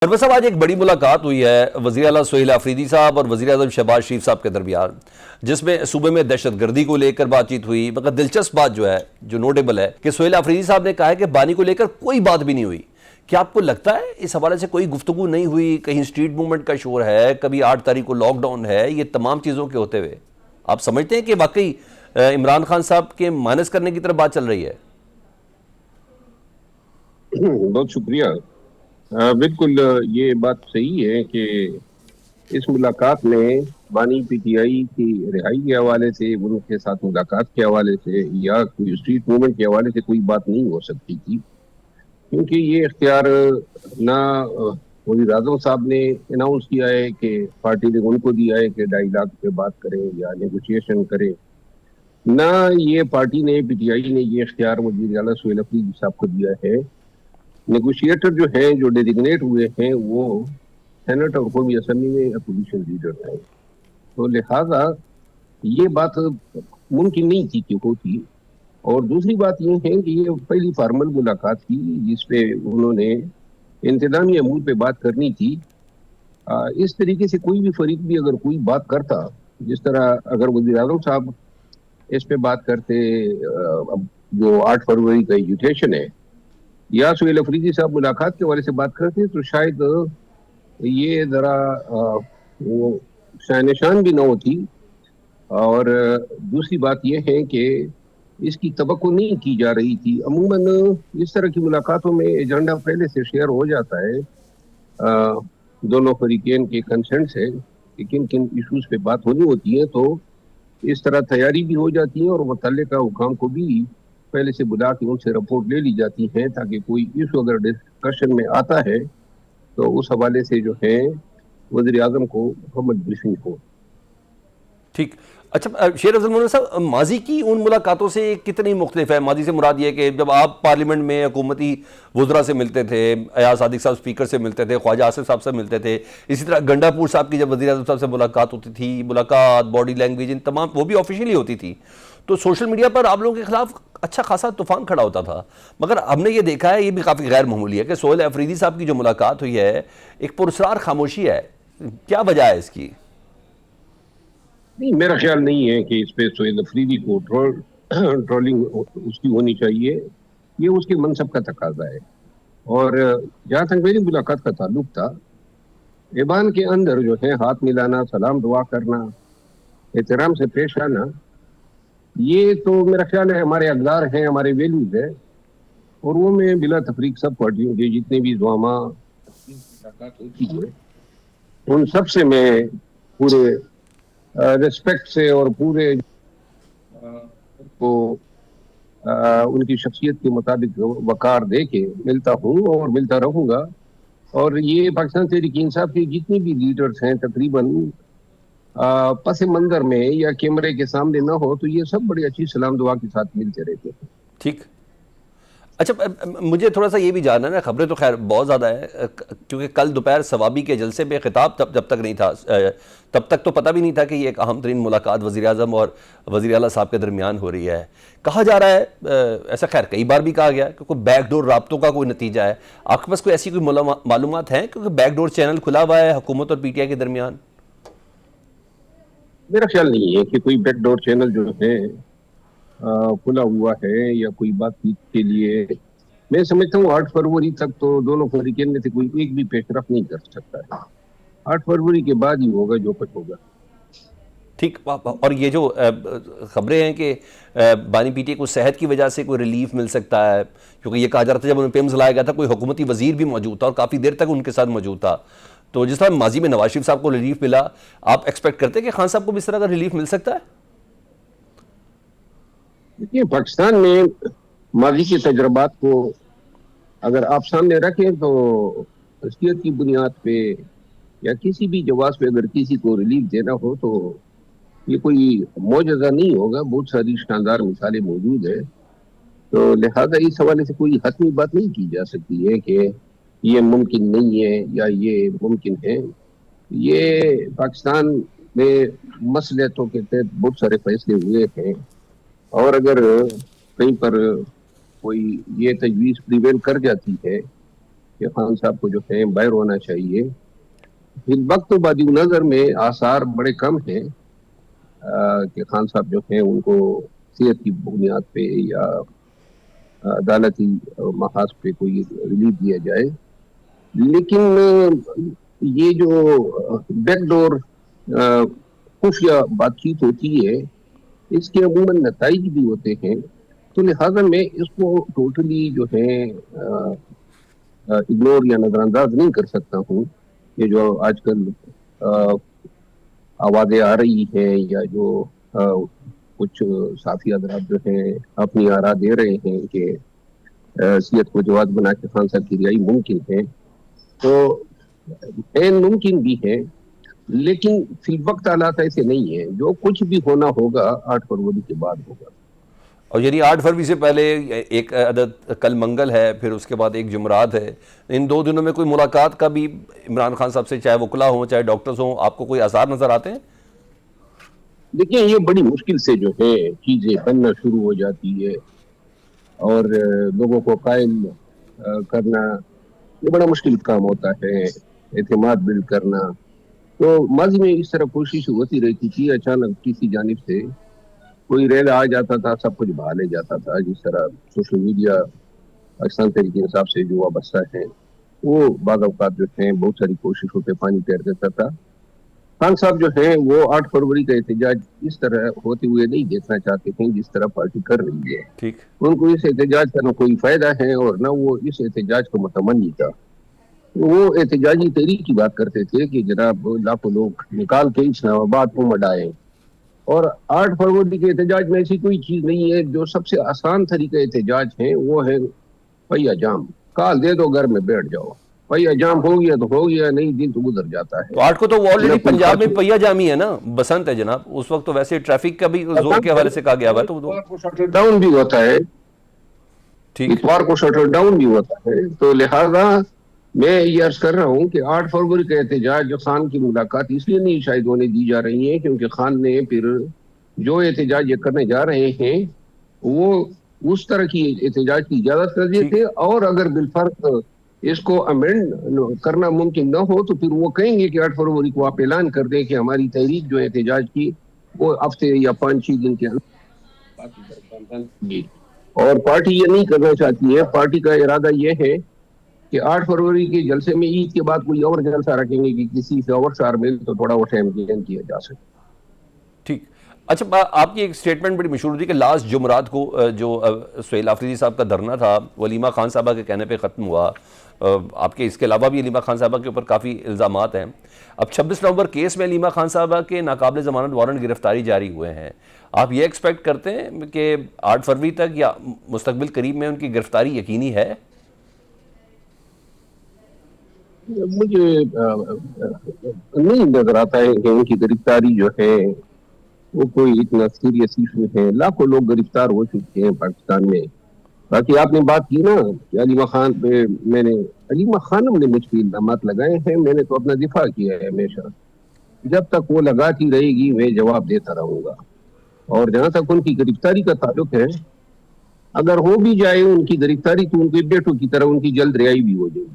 سرور صاحب آج ایک بڑی ملاقات ہوئی ہے وزیر اعلیٰ سہیل آفریدی صاحب اور وزیر اعظم شہباز شریف صاحب کے درمیان، جس میں صوبے میں دہشت گردی کو لے کر بات چیت ہوئی۔ مگر دلچسپ بات جو ہے، جو نوٹیبل ہے، کہ سہیل آفریدی صاحب نے کہا ہے کہ بانی کو لے کر کوئی بات بھی نہیں ہوئی۔ کیا آپ کو لگتا ہے اس حوالے سے کوئی گفتگو نہیں ہوئی؟ کہیں اسٹریٹ موومنٹ کا شور ہے، کبھی 8 تاریخ کو لاک ڈاؤن ہے، یہ تمام چیزوں کے ہوتے ہوئے آپ سمجھتے ہیں کہ واقعی عمران خان صاحب کے مائنس کرنے کی طرف بات چل رہی ہے؟ بہت شکریہ۔ بالکل یہ بات صحیح ہے کہ اس ملاقات میں بانی پی ٹی آئی کی رہائی کے حوالے سے، ان کے ساتھ ملاقات کے حوالے سے یا کوئی اسٹریٹ موومنٹ کے حوالے سے کوئی بات نہیں ہو سکتی تھی، کیونکہ یہ اختیار نہ وزیر اعظم صاحب نے اناؤنس کیا ہے کہ پارٹی نے ان کو دیا ہے کہ ڈائیلاگ پہ بات کریں یا نیگوشیشن کریں، نہ یہ پارٹی نے پی ٹی آئی نے یہ اختیار وزیر اعلیٰ سہیل آفریدی صاحب کو دیا ہے۔ نیگوشیٹر جو ہیں، جو ڈیزگنیٹ ہوئے ہیں، وہ سینٹ اور قومی اسمبلی میں اپوزیشن لیڈر ہیں، تو لہذا یہ بات ممکن نہیں تھی کہ ہوتی۔ اور دوسری بات یہ ہے کہ یہ پہلی فارمل ملاقات تھی جس پہ انہوں نے انتظامی امور پہ بات کرنی تھی۔ اس طریقے سے کوئی بھی فریق بھی اگر کوئی بات کرتا، جس طرح اگر وزیر اعظم صاحب اس پہ بات کرتے، جو 8 فروری کا ایجوکیشن ہے، یا سہیل آفریدی صاحب ملاقات کے حوالے سے بات کرتے، تو شاید یہ ذرا وہ شاہ نشان بھی نہ ہوتی۔ اور دوسری بات یہ ہے کہ اس کی توقع نہیں کی جا رہی تھی۔ عموماً اس طرح کی ملاقاتوں میں ایجنڈا پہلے سے شیئر ہو جاتا ہے دونوں فریقین کے کنسنٹ سے کہ کن کن ایشوز پہ بات ہونی ہوتی ہے، تو اس طرح تیاری بھی ہو جاتی ہے اور متعلقہ حکام کو بھی پہلے سے بلا کے ان سے رپورٹ لے لی جاتی ہے، تاکہ کوئی ایشو اگر ڈسکشن میں آتا ہے تو اس حوالے سے جو ہے وزیر اعظم کو مکمل بریفنگ ہو۔ ٹھیک۔ اچھا شیر افضل مومن صاحب، ماضی کی ان ملاقاتوں سے کتنی مختلف ہے؟ ماضی سے مراد یہ ہے کہ جب آپ پارلیمنٹ میں حکومتی وزراء سے ملتے تھے، ایاز صادق صاحب اسپیکر سے ملتے تھے، خواجہ آصف صاحب سے ملتے تھے، اسی طرح گنڈا پور صاحب کی جب وزیر اعظم صاحب سے ملاقات ہوتی تھی، ملاقات، باڈی لینگویج، ان تمام وہ بھی آفیشیلی ہوتی تھی، تو سوشل میڈیا پر آپ لوگوں کے خلاف اچھا خاصا طوفان کھڑا ہوتا تھا۔ مگر ہم نے یہ دیکھا ہے، یہ بھی کافی غیر معمولی ہے، کہ سہیل آفریدی صاحب کی جو ملاقات ہوئی ہے ایک پراسرار خاموشی ہے۔ کیا وجہ ہے اس کی؟ نہیں، میرا خیال نہیں ہے کہ اس پہ سہیل آفریدی کو ٹرولنگ اس کی ہونی چاہیے، یہ اس کے منصب کا تقاضا ہے۔ اور جہاں تک میری ملاقات کا تعلق تھا، ایوان کے اندر جو ہے ہاتھ ملانا، سلام دعا کرنا، احترام سے پیش آنا، یہ تو میرا خیال ہے ہمارے اقدار ہیں، ہمارے ویلیوز ہیں، اور وہ میں بلا تفریق سب پارٹیوں کے جتنے بھی زعما ملاقات ہوتی ہے، ان سب سے میں پورے ریسپیکٹ سے اور پورے کو ان کی شخصیت کے مطابق وقار دے کے ملتا ہوں اور ملتا رہوں گا۔ اور یہ پاکستان تحریک انصاف کے جتنے بھی لیڈرز ہیں تقریباً پس منظر میں یا کیمرے کے سامنے نہ ہو، تو یہ سب بڑی اچھی سلام دعا کے ساتھ ملتے رہتے ہیں۔ ٹھیک۔ اچھا مجھے تھوڑا سا یہ بھی جاننا ہے، خبریں تو خیر بہت زیادہ ہیں، کیونکہ کل دوپہر ثوابی کے جلسے پہ خطاب جب تک نہیں تھا، تب تک تو پتہ بھی نہیں تھا کہ یہ ایک اہم ترین ملاقات وزیر اعظم اور وزیر اعلیٰ صاحب کے درمیان ہو رہی ہے۔ کہا جا رہا ہے، ایسا خیر کئی بار بھی کہا گیا کہ کوئی بیک ڈور رابطوں کا کوئی نتیجہ ہے۔ آپ کے پاس کوئی ایسی کوئی معلومات ہیں کہ بیک ڈور چینل کھلا ہوا ہے حکومت اور پی ٹی آئی کے درمیان؟ میرا خیال نہیں ہے کہ کوئی بیک ڈور چینل جو ہے کھلا ہوا ہے یا کوئی بات چیت کے لیے۔ میں سمجھتا ہوں 8 فروری تک تو دونوں فریقین میں سے کوئی ایک بھی پیش رفت نہیں کر سکتا ہے۔ 8 فروری کے بعد ہی ہوگا جو کچھ ہوگا۔ ٹھیک۔ اور یہ جو خبریں ہیں کہ بانی پی ٹی آئی کو صحت کی وجہ سے کوئی ریلیف مل سکتا ہے، کیونکہ یہ کہا جا رہا تھا جب انہیں پیمز لایا گیا تھا کوئی حکومتی وزیر بھی موجود تھا اور کافی دیر تک ان کے ساتھ موجود تھا، تو جس طرح ماضی میں نواز شریف صاحب کو ریلیف ملا، آپ ایکسپیکٹ کرتے ہیں کہ خان صاحب کو بھی اس طرح کا ریلیف مل سکتا ہے؟ دیکھیے، پاکستان میں ماضی کے تجربات کو اگر آپ سامنے رکھیں تو حیثیت کی بنیاد پہ یا کسی بھی جواز پہ اگر کسی کو ریلیف دینا ہو تو یہ کوئی معجزہ نہیں ہوگا، بہت ساری شاندار مثالیں موجود ہیں۔ تو لہذا اس حوالے سے کوئی حتمی بات نہیں کی جا سکتی ہے کہ یہ ممکن نہیں ہے یا یہ ممکن ہے۔ یہ پاکستان میں مصلحتوں کے تحت بہت سارے فیصلے ہوئے ہیں، اور اگر کہیں پر کوئی یہ تجویز پریویل کر جاتی ہے کہ خان صاحب کو جو ہے باہر ہونا چاہیے. فی الوقت وادی نظر میں آثار بڑے کم ہیں کہ خان صاحب جو ہیں ان کو صحت کی بنیاد پہ یا عدالتی محاذ پہ کوئی ریلیف دیا جائے. لیکن یہ جو بیک ڈور خفیہ بات چیت ہوتی ہے اس کے عموماً نتائج بھی ہوتے ہیں. تو لہٰذا میں اس کو ٹوٹلی جو ہے اگنور یا نظر انداز نہیں کر سکتا ہوں. یہ جو آج کل آوازیں آ رہی ہیں یا جو کچھ صحافی حضرات جو ہیں اپنی آراء دے رہے ہیں کہ صحت کو جواز بنا کے خان صاحب کی رہائی ممکن ہے، تو ممکن بھی ہے، لیکن فی الوقت حالات ایسے نہیں ہیں. جو کچھ بھی ہونا ہوگا 8 فروری کے بعد ہوگا. اور یعنی 8 فروری سے پہلے ایک عدد کل منگل ہے، پھر اس کے بعد ایک جمعرات ہے، ان 2 دنوں میں کوئی ملاقات کا بھی عمران خان صاحب سے، چاہے وکلا ہوں چاہے ڈاکٹرز ہوں، آپ کو کوئی آثار نظر آتے ہیں؟ دیکھیں یہ بڑی مشکل سے جو ہے چیزیں بننا شروع ہو جاتی ہے اور لوگوں کو قائل کرنا یہ بڑا مشکل کام ہوتا ہے، اعتماد بلڈ کرنا. تو ماضی میں اس طرح کوشش ہوتی رہتی تھی، اچانک کسی جانب سے کوئی ریل آ جاتا تھا، سب کچھ بہا لے جاتا تھا. جس طرح سوشل میڈیا پاکستان تحریک انصاف سے جو وابستہ ہے وہ بعض اوقات جو ہیں بہت ساری کوششوں پہ پانی پھیر دیتا تھا. خان صاحب جو ہیں وہ 8 فروری کا احتجاج اس طرح ہوتے ہوئے نہیں دیکھنا چاہتے تھے جس طرح پارٹی کر رہی ہے. ٹھیک. ان کو اس احتجاج کا نہ کوئی فائدہ ہے اور نہ وہ اس احتجاج کو متمنی تھا. وہ احتجاجی تحریک کی بات کرتے تھے کہ جناب لاکھوں لوگ نکال کے اسلام آباد کو مڈائیں. اور 8 فروری کے احتجاج میں ایسی کوئی چیز نہیں ہے. جو سب سے آسان طریقہ احتجاج ہے وہ ہے پہیا جام، کال دے دو گھر میں بیٹھ جاؤ. پہیا جام ہو گیا تو ہو گیا، نہیں دن تو گزر جاتا ہے. تو 8 کو تو وہ آلریڈی پنجاب میں پہیا جامی ہے نا، بسنت ہے جناب، اس وقت تو ویسے ٹریفک کا بھی زور کے حوالے سے کہا گیا ہوا ہے. تو اتوار کو شٹر ڈاؤن بھی ہوتا ہے، ٹھیک. اتوار کو شٹر ڈاؤن بھی ہوتا ہے. تو لہذا میں یہ عرض کر رہا ہوں کہ 8 فروری کا احتجاج جو خان کی ملاقات اس لیے نہیں شاید ہونے دی جا رہی ہے کیونکہ خان نے پھر جو احتجاج یہ کرنے جا رہے ہیں وہ اس طرح کی احتجاج کی اجازت کر دیے تھے. اور اگر بالفرق اس کو امینڈ کرنا ممکن نہ ہو تو پھر وہ کہیں گے کہ 8 فروری کو آپ اعلان کر دیں کہ ہماری تحریک جو احتجاج کی وہ ہفتے یا 5-6 دن کے اندر. اور پارٹی یہ نہیں کرنا چاہتی ہے. پارٹی کا ارادہ یہ ہے کہ 8 فروری کے جلسے میں عید کے بعد کوئی اور جلسہ رکھیں گے کہ کسی سے اور شہر میں تو تھوڑا وہ ٹائم گین کیا جا سکے. ٹھیک. اچھا، آپ کی ایک سٹیٹمنٹ بڑی مشہور تھی کہ لاسٹ جمعرات کو جو سہیل آفریدی صاحب کا دھرنا تھا وہ علیمہ خان صاحبہ کے کہنے پہ ختم ہوا. آپ کے اس کے علاوہ بھی علیمہ خان صاحبہ کے اوپر کافی الزامات ہیں. اب 26 نومبر کیس میں علیمہ خان صاحبہ کے ناقابل ضمانت وارنٹ گرفتاری جاری ہوئے ہیں. آپ یہ ایکسپیکٹ کرتے ہیں کہ 8 فروری تک یا مستقبل قریب میں ان کی گرفتاری یقینی ہے؟ مجھے نہیں نظر آتا ہے کہ ان کی گرفتاری جو ہے وہ کوئی اتنا سیریس ایشو ہے. لاکھوں لوگ گرفتار ہو چکے ہیں پاکستان میں. باقی آپ نے بات کی نا کہ علیمہ خان پہ علیمہ خانم نے مجھ پہ الزامات لگائے ہیں. میں نے تو اپنا دفاع کیا ہے ہمیشہ. جب تک وہ لگاتی رہے گی میں جواب دیتا رہوں گا. اور جہاں تک ان کی گرفتاری کا تعلق ہے اگر ہو بھی جائے ان کی گرفتاری تو ان کے بیٹوں کی طرح ان کی جلد رہائی بھی ہو جائے گی.